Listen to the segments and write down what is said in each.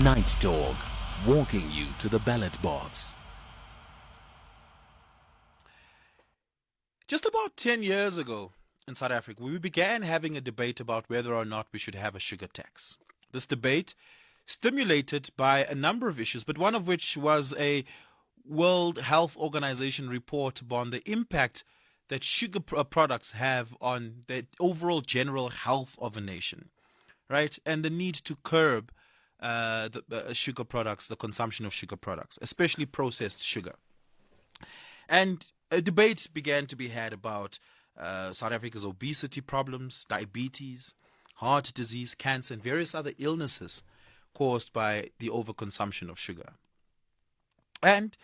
Night Dog, walking you to the ballot box. Just about 10 years ago in South Africa, we began having a debate about whether or not we should have a sugar tax. This debate stimulated by a number of issues, but one of which was a World Health Organization report on the impact that sugar products have on the overall general health of a nation, right? And the need to curb the sugar products, the consumption of sugar products, especially processed sugar. And a debate began to be had about South Africa's obesity problems, diabetes, heart disease, cancer, and various other illnesses caused by the overconsumption of sugar. And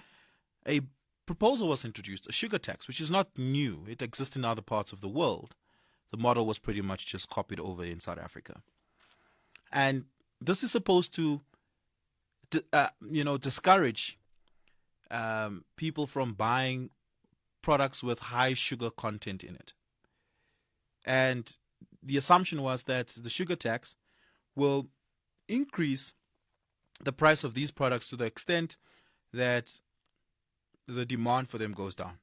a proposal was introduced, a sugar tax, which is not new. It exists in other parts of the world. The model was pretty much just copied over in South Africa. And this is supposed to, discourage people from buying products with high sugar content in it. And the assumption was that the sugar tax will increase the price of these products to the extent that the demand for them goes down.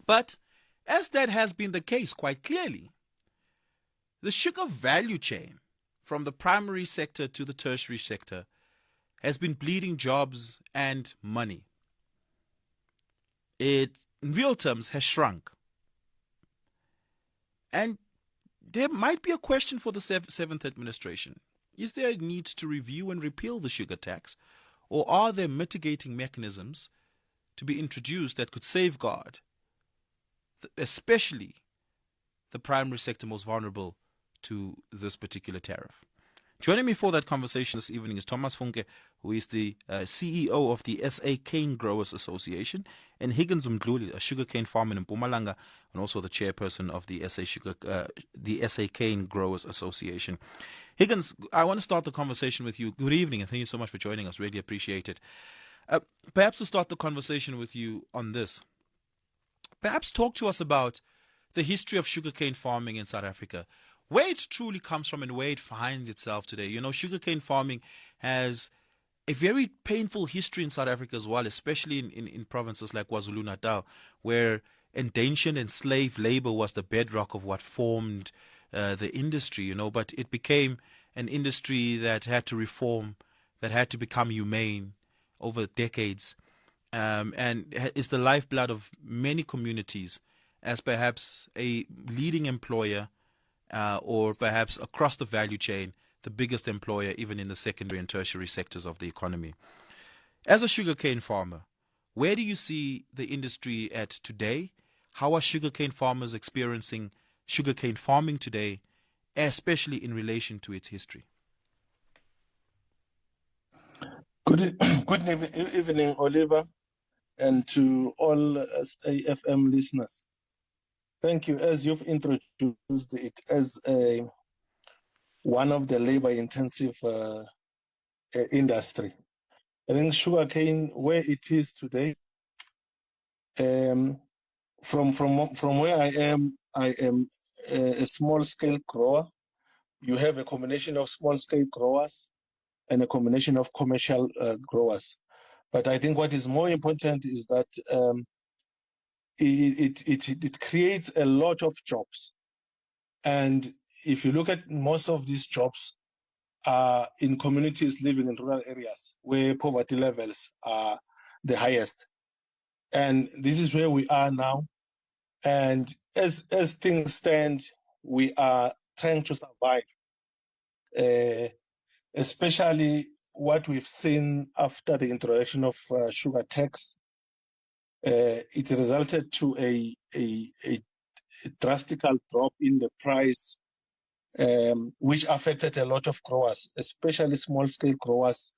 But as that has been the case quite clearly, the sugar value chain from the primary sector to the tertiary sector has been bleeding jobs and money. It, in real terms, has shrunk. And there might be a question for the seventh administration. Is there a need to review and repeal the sugar tax? Or are there mitigating mechanisms to be introduced that could safeguard, especially the primary sector most vulnerable to this particular tariff? Joining me for that conversation this evening is Thomas Funke, who is the CEO of the SA Canegrowers Association, and Higgins Mdluli, a sugarcane farmer in Mpumalanga, and also the chairperson of the SA Canegrowers Association. Higgins, I want to start the conversation with you. Good evening, and thank you so much for joining us. Really appreciate it. Perhaps to start the conversation with you on this, perhaps talk to us about the history of sugarcane farming in South Africa, where it truly comes from and where it finds itself today. You know, sugarcane farming has a very painful history in South Africa as well, especially in provinces like KwaZulu-Natal, where indentured and slave labor was the bedrock of what formed the industry, but it became an industry that had to reform, that had to become humane over decades, and is the lifeblood of many communities as perhaps a leading employer or perhaps across the value chain, the biggest employer even in the secondary and tertiary sectors of the economy. As a sugarcane farmer, where do you see the industry at today? How are sugarcane farmers experiencing sugarcane farming today, especially in relation to its history? Good evening, Oliver, and to all SAFM listeners. Thank you. As you've introduced it as one of the labor-intensive industry, I think sugarcane, where it is today, from where I am a small-scale grower. You have a combination of small-scale growers and a combination of commercial growers. But I think what is more important is that it creates a lot of jobs. And if you look at most of these jobs are in communities living in rural areas where poverty levels are the highest. And this is where we are now. And as things stand, we are trying to survive, especially what we've seen after the introduction of sugar tax. It resulted to a drastic drop in the price, which affected a lot of growers, especially small-scale growers.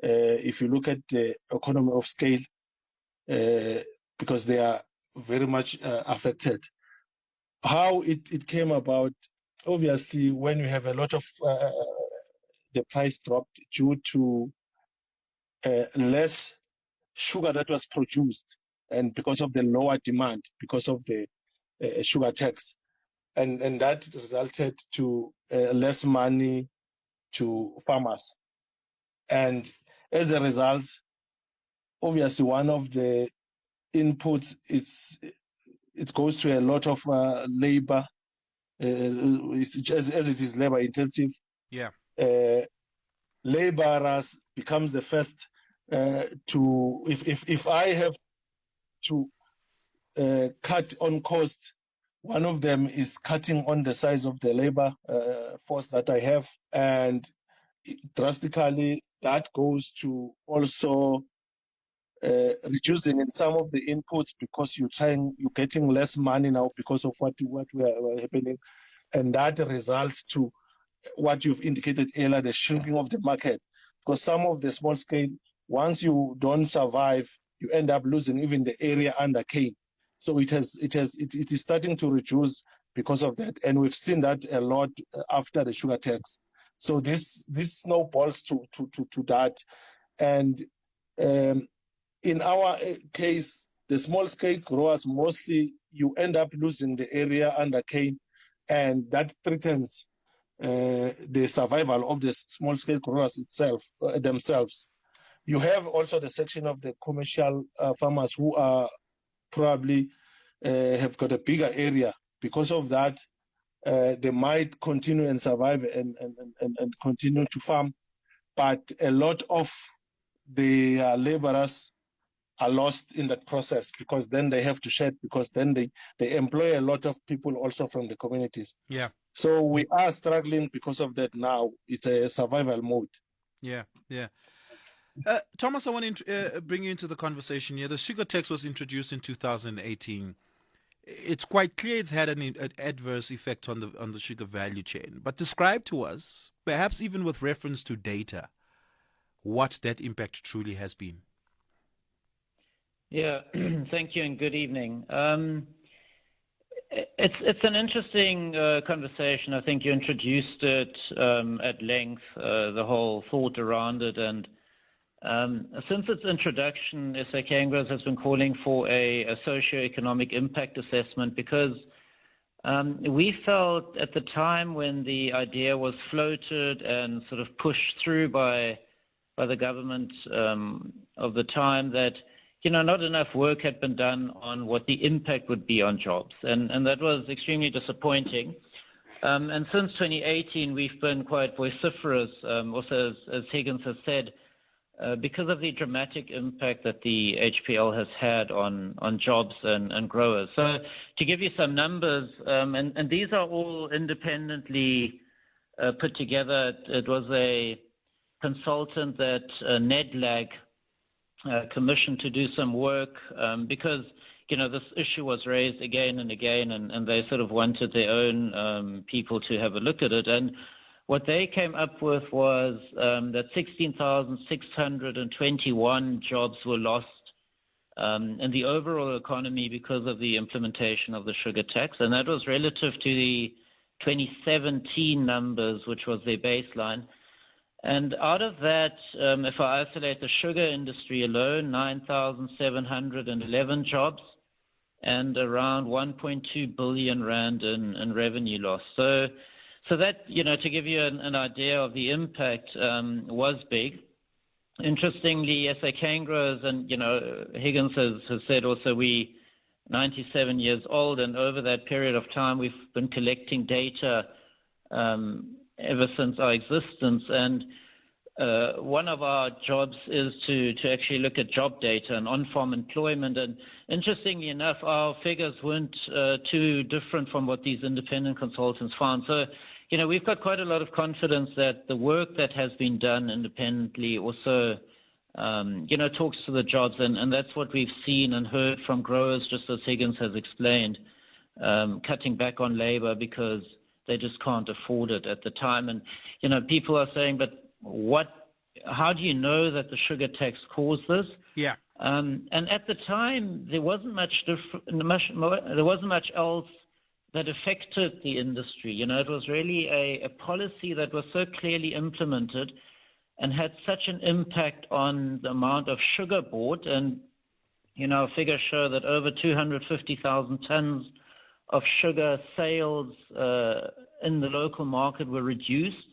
If you look at the economy of scale, because they are very much affected. How it came about, obviously, when you have a lot of the price dropped due to less sugar that was produced, and because of the lower demand, because of the sugar tax, and that resulted to less money to farmers. And as a result, obviously one of the inputs is it goes to a lot of labor, as it is labor intensive. Yeah. Laborers becomes the first to, if I have to cut on cost, one of them is cutting on the size of the labor force that I have, and drastically that goes to also reducing in some of the inputs, because you're getting less money now because of what were happening, and that results to what you've indicated earlier, the shrinking of the market. Because some of the small scale, once you don't survive, you end up losing even the area under cane. So it is starting to reduce because of that, and we've seen that a lot after the sugar tax. So this snowballs to that, and in our case, the small scale growers, mostly you end up losing the area under cane, and that threatens the survival of the small scale growers themselves. You have also the section of the commercial farmers who are probably have got a bigger area. Because of that, they might continue and survive and continue to farm, but a lot of the laborers are lost in that process, because then they have to shed, because then they employ a lot of people also from the communities. Yeah. So we are struggling because of that now. It's a survival mode. Yeah, yeah. Thomas, I want to bring you into the conversation here. The sugar tax was introduced in 2018. It's quite clear it's had an adverse effect on the sugar value chain. But describe to us, perhaps even with reference to data, what that impact truly has been. Yeah, thank you and good evening. It's an interesting conversation. I think you introduced it at length, the whole thought around it. And since its introduction, SA Canegrowers has been calling for a socio-economic impact assessment, because we felt at the time when the idea was floated and sort of pushed through by the government of the time that not enough work had been done on what the impact would be on jobs. And that was extremely disappointing. And since 2018, we've been quite vociferous, also as Higgins has said, because of the dramatic impact that the HPL has had on jobs and growers. So to give you some numbers, and these are all independently put together, it was a consultant that NEDLAG commissioned to do some work, because this issue was raised again and again, and they sort of wanted their own people to have a look at it. And what they came up with was that 16,621 jobs were lost in the overall economy because of the implementation of the sugar tax, and that was relative to the 2017 numbers, which was their baseline. And out of that, if I isolate the sugar industry alone, 9,711 jobs and around 1.2 billion rand in revenue loss. So that, to give you an idea of the impact, was big. Interestingly, SA Canegrowers, and, Higgins has said also, we 97 years old, and over that period of time, we've been collecting data ever since our existence. And one of our jobs is to actually look at job data and on-farm employment. And interestingly enough, our figures weren't too different from what these independent consultants found. So, we've got quite a lot of confidence that the work that has been done independently also, talks to the jobs. And that's what we've seen and heard from growers, just as Higgins has explained, cutting back on labor because they just can't afford it at the time. And, people are saying, but how do you know that the sugar tax caused this? Yeah. And at the time, there wasn't much else that affected the industry. It was really a policy that was so clearly implemented and had such an impact on the amount of sugar bought. And, figures show that over 250,000 tons of sugar sales in the local market were reduced.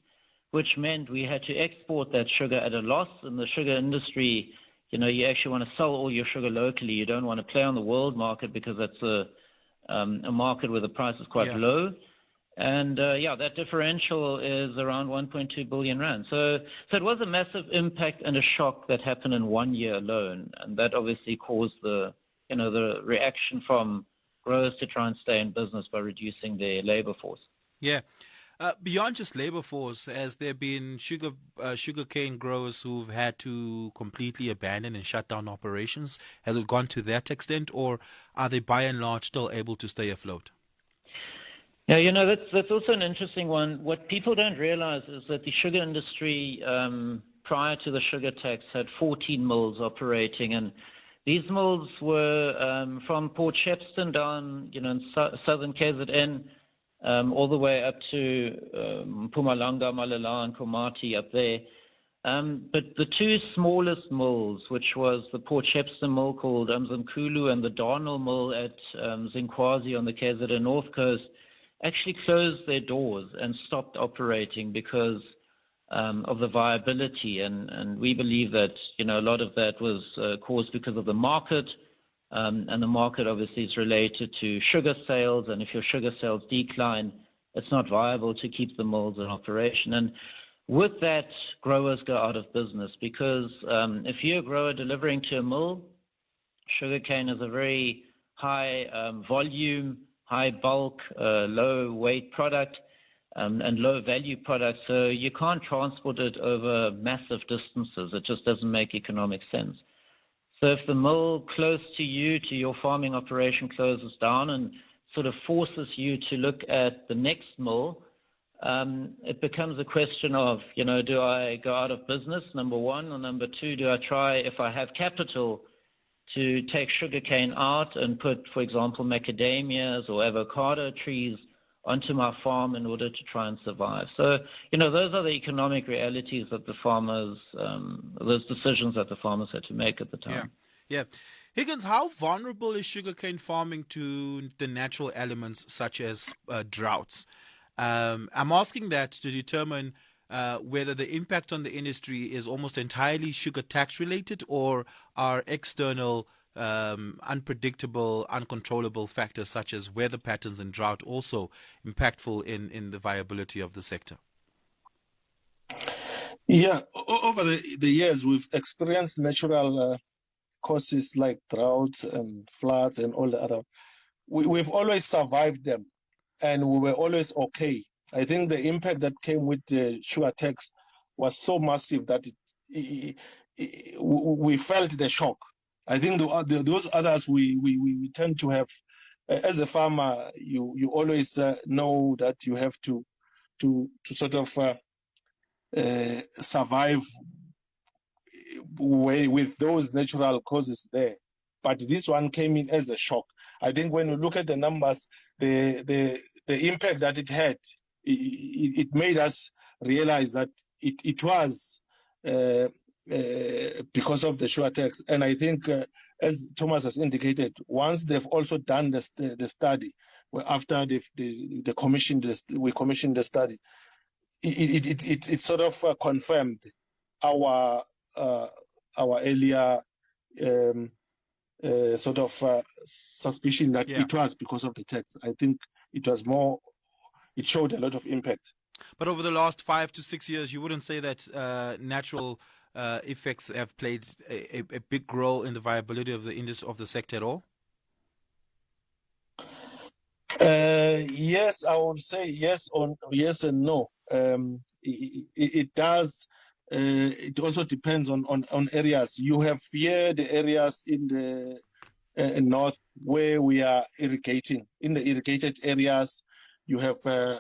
which meant we had to export that sugar at a loss. In the sugar industry, you actually want to sell all your sugar locally. You don't want to play on the world market because that's a market where the price is quite low. And that differential is around 1.2 billion rand. So it was a massive impact and a shock that happened in 1 year alone, and that obviously caused the reaction from growers to try and stay in business by reducing their labor force. Yeah. Beyond just labor force, has there been sugarcane growers who've had to completely abandon and shut down operations? Has it gone to that extent, or are they by and large still able to stay afloat? Yeah, that's also an interesting one. What people don't realize is that the sugar industry, prior to the sugar tax, had 14 mills operating, and these mills were from Port Shepstone down, in southern KZN, all the way up to Mpumalanga, Malala, and Komati up there. But the two smallest mills, which was the Port Shepstone mill called Mzimkhulu and the Darnell mill at Zinkwazi on the KZN North Coast, actually closed their doors and stopped operating because of the viability. And we believe that, a lot of that was caused because of the market. And the market obviously is related to sugar sales. And if your sugar sales decline, it's not viable to keep the mills in operation. And with that, growers go out of business because if you're a grower delivering to a mill, sugarcane is a very high volume, high bulk, low weight product and low value product. So you can't transport it over massive distances. It just doesn't make economic sense. So if the mill close to you, to your farming operation, closes down and sort of forces you to look at the next mill, it becomes a question of, do I go out of business, number one, or number two, do I try, if I have capital, to take sugarcane out and put, for example, macadamias or avocado trees onto my farm in order to try and survive. So, those are the economic realities that the farmers, those decisions that the farmers had to make at the time. Yeah. Higgins, how vulnerable is sugarcane farming to the natural elements such as droughts? I'm asking that to determine whether the impact on the industry is almost entirely sugar tax related, or are external unpredictable, uncontrollable factors such as weather patterns and drought also impactful in the viability of the sector? Yeah, over the years, we've experienced natural causes like droughts and floods and all the other. We've always survived them, and we were always okay. I think the impact that came with the sugar tax was so massive that we felt the shock. I think those others we tend to have, as a farmer, you always know that you have to sort of survive with those natural causes there. But this one came in as a shock. I think when you look at the numbers, the impact that it had, it made us realize that it was because of the sugar tax. And I think, as Thomas has indicated, once they've also done the study, after we commissioned the study, it sort of confirmed our earlier sort of suspicion that it was because of the tax. I think it showed a lot of impact. But over the last 5 to 6 years, you wouldn't say that natural effects have played a big role in the viability of the industry, of the sector at all? Yes, I would say yes and no. It does. It also depends on areas. You have here the areas in the north where we are irrigating. In the irrigated areas, you have a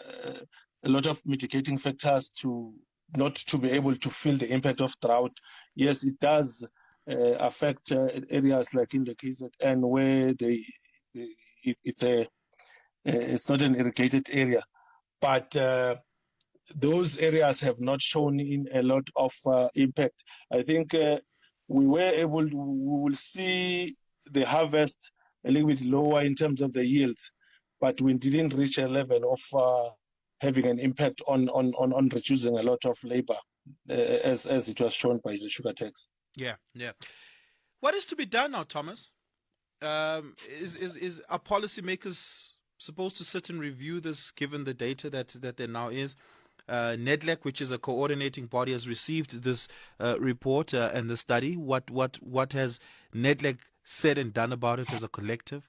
lot of mitigating factors not to be able to feel the impact of drought. Yes, it does affect areas like in the KZN where it's not an irrigated area, but those areas have not shown in a lot of impact. I think we will see the harvest a little bit lower in terms of the yields, but we didn't reach a level of having an impact on reducing a lot of labor, as it was shown by the sugar tax. Yeah. What is to be done now, Thomas? Are policymakers supposed to sit and review this, given the data that there now is? NEDLAC, which is a coordinating body, has received this report and the study. What has NEDLAC said and done about it as a collective?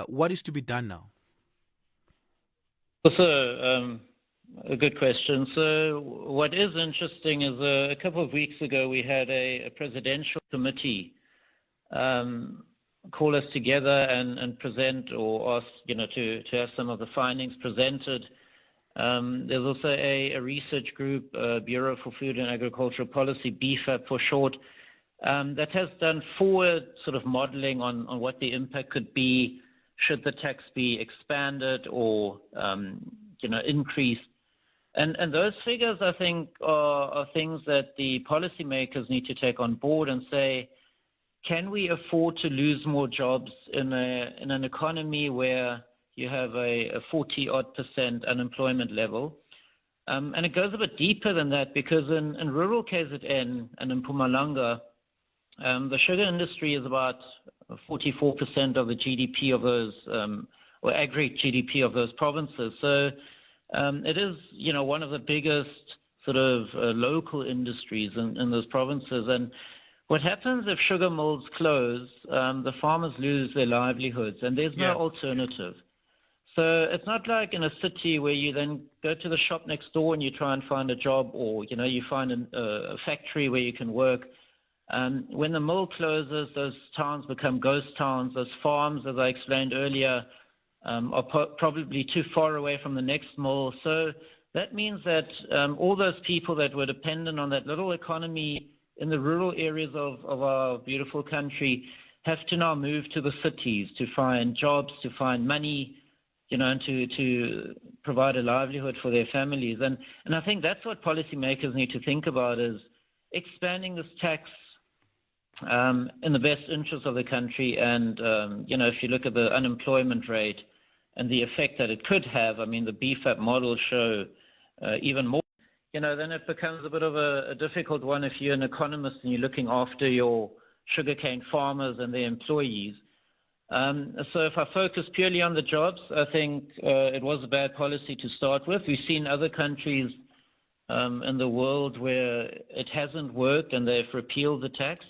What is to be done now? Also, a good question. So what is interesting is a couple of weeks ago we had a presidential committee call us together and present or ask, to have some of the findings presented. There's also a research group, Bureau for Food and Agricultural Policy, BFAP for short, that has done forward sort of modeling on what the impact could be should the tax be expanded or, increased. And those figures, I think, are things that the policymakers need to take on board and say, can we afford to lose more jobs in an economy where you have a 40-odd% unemployment level? And it goes a bit deeper than that, because in rural KZN and in Mpumalanga, the sugar industry is about 44% of the GDP of those, or aggregate GDP of those provinces. So it is, one of the biggest sort of local industries in those provinces. And what happens if sugar mills close, the farmers lose their livelihoods, and there's no alternative. So it's not like in a city where you then go to the shop next door and you try and find a job, or, you find a factory where you can work. When the mill closes, those towns become ghost towns. Those farms, as I explained earlier, are probably too far away from the next mill. So that means that all those people that were dependent on that little economy in the rural areas of our beautiful country have to now move to the cities to find jobs, to find money, and to provide a livelihood for their families. And I think that's what policymakers need to think about, is expanding this tax in the best interest of the country. And, if you look at the unemployment rate and the effect that it could have, I mean, the BFAP models show even more. Then it becomes a bit of a difficult one if you're an economist and you're looking after your sugarcane farmers and their employees. So if I focus purely on the jobs, I think it was a bad policy to start with. We've seen other countries in the world where it hasn't worked and they've repealed the tax.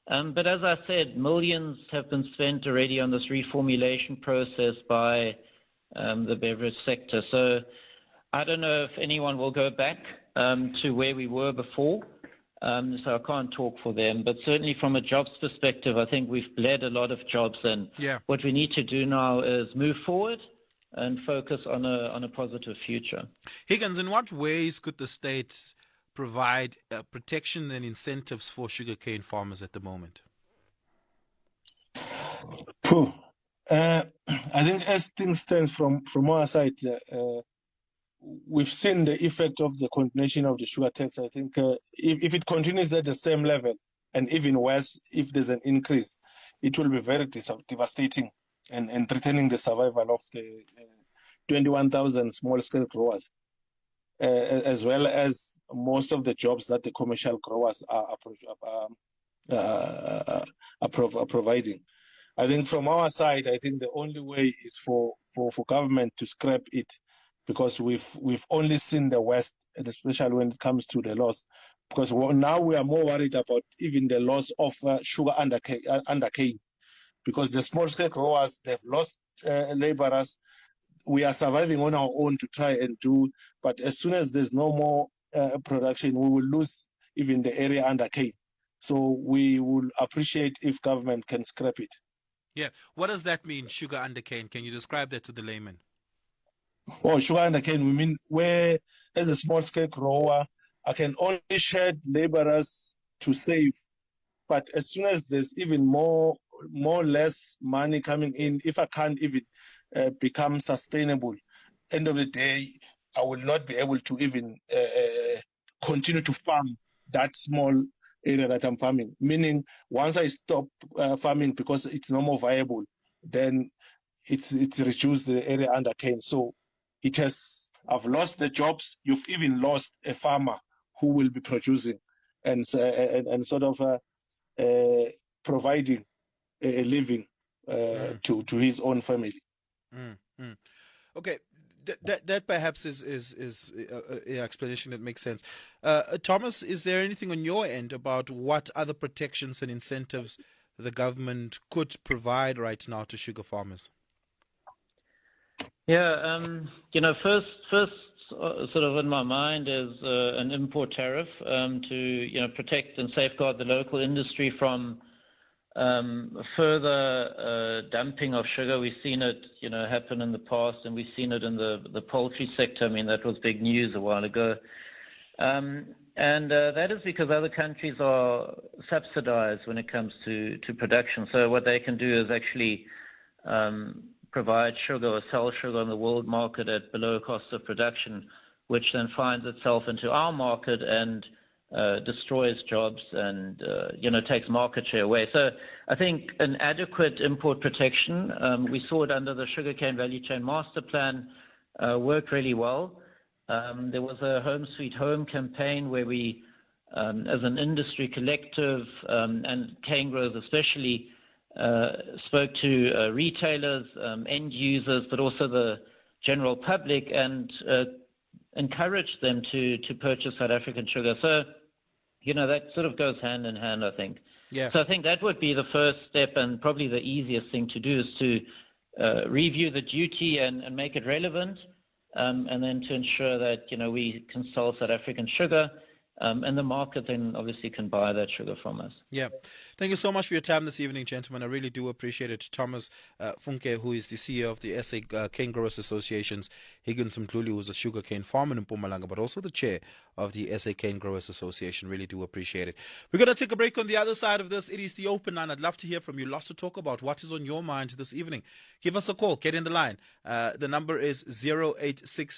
But as I said, millions have been spent already on this reformulation process by the beverage sector. So I don't know if anyone will go back to where we were before, so I can't talk for them. But certainly from a jobs perspective, I think we've bled a lot of jobs, and what we need to do now is move forward and focus on a positive future. Higgins, in what ways could the state provide protection and incentives for sugarcane farmers at the moment? I think as things stand from our side, we've seen the effect of the continuation of the sugar tax. I think if it continues at the same level, and even worse, if there's an increase, it will be very devastating and threatening the survival of the 21,000 small-scale growers, as well as most of the jobs that the commercial growers are providing. I think from our side, I think the only way is for government to scrap it, because we've only seen the worst, and especially when it comes to the loss. Because now we are more worried about even the loss of sugar under cane, because the small-scale growers, they've lost laborers. We are surviving on our own to try and do, but as soon as there's no more production, we will lose even the area under cane. So we will appreciate if government can scrap it. Yeah. What does that mean, sugar under cane? Can you describe that to the layman? Oh, sugar under cane, we mean where, as a small-scale grower, I can only shed laborers to save. But as soon as there's even more or less money coming in, if I can't even become sustainable, end of the day, I will not be able to even continue to farm that small area that I'm farming. Meaning, once I stop farming because it's no more viable, then it's reduced the area under cane. So it has I've lost the jobs. You've even lost a farmer who will be producing and sort of providing a living to his own family. Okay, that perhaps is an explanation that makes sense. Thomas, is there anything on your end about what other protections and incentives the government could provide right now to sugar farmers? Yeah, first sort of in my mind is an import tariff to protect and safeguard the local industry from further dumping of sugar. We've seen it happen in the past, and we've seen it in the poultry sector. I mean, that was big news a while ago. And that is because other countries are subsidized when it comes to production. So what they can do is actually provide sugar or sell sugar on the world market at below cost of production, which then finds itself into our market and destroys jobs and takes market share away. So I think an adequate import protection, we saw it under the sugarcane value chain master plan, worked really well. There was a Home Sweet Home campaign where we, as an industry collective and cane growers especially, spoke to retailers, end users, but also the general public, and encouraged them to purchase South African sugar. So, that sort of goes hand in hand, I think. Yeah. So I think that would be the first step, and probably the easiest thing to do is to review the duty and make it relevant, and then to ensure that, we can sell South African sugar, and the market then obviously can buy that sugar from us. Yeah. Thank you so much for your time this evening, gentlemen. I really do appreciate it. Thomas Funke, who is the CEO of the SA Canegrowers Associations, Higgins Mdluli, who is a sugarcane farmer in Mpumalanga, but also the chair of the SA Canegrowers Association. Really do appreciate it. We're going to take a break. On the other side of this, it is the open line. I'd love to hear from you. Lots to talk about. What is on your mind this evening? Give us a call. Get in the line. The number is 086